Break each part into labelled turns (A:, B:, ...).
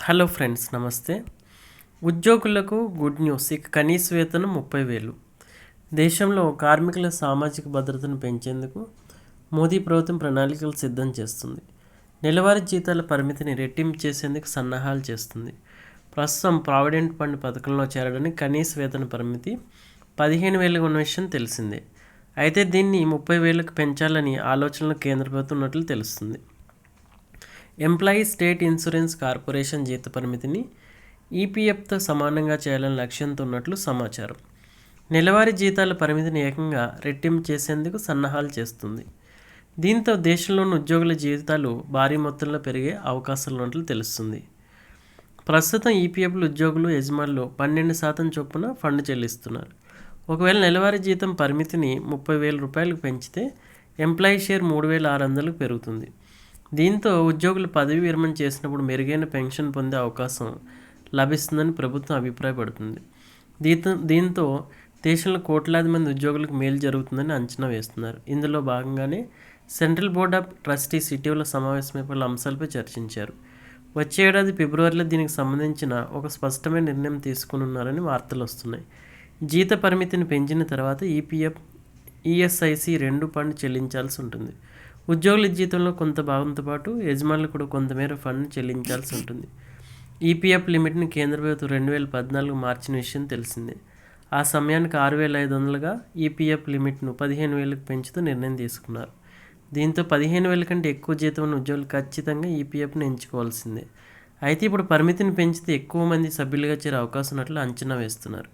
A: Hello friends, నమస్తే. ఉద్యోగులకు good news. ఇక కనీస వేతనం 30,000. దేశంలో కార్మికుల సామాజిక భద్రతను పెంచేందుకు మోదీ ప్రభుత్వం ప్రణాళికలు సిద్ధం చేస్తుంది. నెలవారీ జీతాల పరిమితిని రెట్టింపు చేసేందుకు సన్నాహాలు చేస్తుంది. ప్రస్తుతం ప్రావిడెంట్ ఫండ్ పథకంలో చేరడానికి కనీస వేతన పరిమితి 15,000 ఉన్న విషయం తెలిసిందే. అయితే దీన్ని 30,000కు పెంచాలని ఆలోచనలు కేంద్ర ప్రభుత్వం ఉన్నట్లు తెలుస్తుంది. ఎంప్లాయీస్ స్టేట్ ఇన్సూరెన్స్ కార్పొరేషన్ జీత పరిమితిని ఈపీఎఫ్తో సమానంగా చేయాలని లక్ష్యంతో ఉన్నట్లు సమాచారం. నెలవారీ జీతాల పరిమితిని ఏకంగా రెట్టింపు చేసేందుకు సన్నాహాలు చేస్తుంది. దీంతో దేశంలోని ఉద్యోగుల జీతాలు భారీ మొత్తంలో పెరిగే అవకాశాలు ఉన్నట్లు తెలుస్తుంది. ప్రస్తుతం ఈపీఎఫ్లు ఉద్యోగులు యజమానులు 12% చొప్పున ఫండ్ చెల్లిస్తున్నారు. ఒకవేళ నెలవారీ జీతం పరిమితిని 30,000 రూపాయలకు పెంచితే ఎంప్లాయీ షేర్ 3,600కు పెరుగుతుంది. దీంతో ఉద్యోగులు పదవి విరమణ చేసినప్పుడు మెరుగైన పెన్షన్ పొందే అవకాశం లభిస్తుందని ప్రభుత్వం అభిప్రాయపడుతుంది. దీంతో దేశంలో కోట్లాది మంది ఉద్యోగులకు మేలు జరుగుతుందని అంచనా వేస్తున్నారు. ఇందులో భాగంగానే సెంట్రల్ బోర్డ్ ఆఫ్ ట్రస్టీస్ ఇటీవల సమావేశమై పలు అంశాలపై చర్చించారు. వచ్చే ఏడాది ఫిబ్రవరిలో దీనికి సంబంధించిన ఒక స్పష్టమైన నిర్ణయం తీసుకున్నారని వార్తలు వస్తున్నాయి. జీత పరిమితిని పెంచిన తర్వాత ఈపీఎఫ్, ఈఎస్ఐసి రెండు ఫండ్ చెల్లించాల్సి ఉంటుంది. ఉద్యోగుల జీతంలో కొంత భాగంతో పాటు యజమానులు కూడా కొంతమేర ఫండ్ చెల్లించాల్సి ఉంటుంది. ఈపీఎఫ్ లిమిట్ని కేంద్ర ప్రభుత్వం 2014 మార్చిన విషయం తెలిసిందే. ఆ సమయానికి 6,500గా ఈపీఎఫ్ లిమిట్ను 15,000కు పెంచుతూ నిర్ణయం తీసుకున్నారు. దీంతో 15,000 కంటే ఎక్కువ జీతం ఉన్న ఉద్యోగులు ఖచ్చితంగా ఈపీఎఫ్ను ఎంచుకోవాల్సిందే. అయితే ఇప్పుడు పరిమితిని పెంచితే ఎక్కువ మంది సభ్యులుగా చేరే అవకాశం ఉన్నట్లు అంచనా వేస్తున్నారు.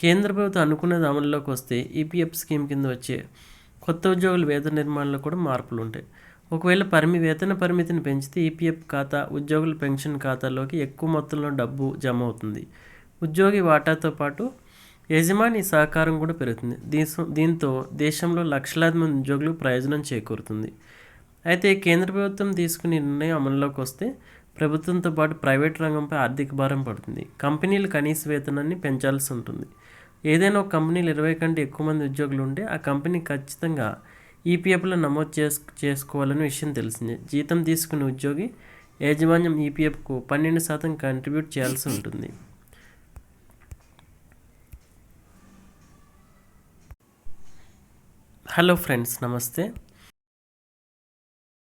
A: కేంద్ర ప్రభుత్వం అనుకున్నది అమలులోకి వస్తే ఈపీఎఫ్ స్కీమ్ కింద వచ్చే కొత్త ఉద్యోగుల వేతన నిర్మాణంలో కూడా మార్పులు ఉంటాయి. ఒకవేళ వేతన పరిమితిని పెంచితే ఈపీఎఫ్ ఖాతా, ఉద్యోగుల పెన్షన్ ఖాతాలోకి ఎక్కువ మొత్తంలో డబ్బు జమ అవుతుంది. ఉద్యోగి వాటాతో పాటు యజమాని సహకారం కూడా పెరుగుతుంది. దీంతో దేశంలో లక్షలాది మంది ఉద్యోగులకు ప్రయోజనం చేకూరుతుంది. అయితే కేంద్ర ప్రభుత్వం తీసుకునే నిర్ణయం అమలులోకి వస్తే ప్రభుత్వంతో పాటు ప్రైవేట్ రంగంపై ఆర్థిక భారం పడుతుంది. కంపెనీలు కనీస వేతనాన్ని పెంచాల్సి ఉంటుంది. ఏదైనా ఒక కంపెనీలో 20 కంటే ఎక్కువ మంది ఉద్యోగులు ఉంటే ఆ కంపెనీ ఖచ్చితంగా ఈపీఎఫ్లో నమోదు చేసుకోవాలనే విషయం తెలిసిందే. జీతం తీసుకునే ఉద్యోగి యాజమాన్యం ఈపీఎఫ్కు 12% కంట్రిబ్యూట్ చేయాల్సి ఉంటుంది. హలో ఫ్రెండ్స్, నమస్తే.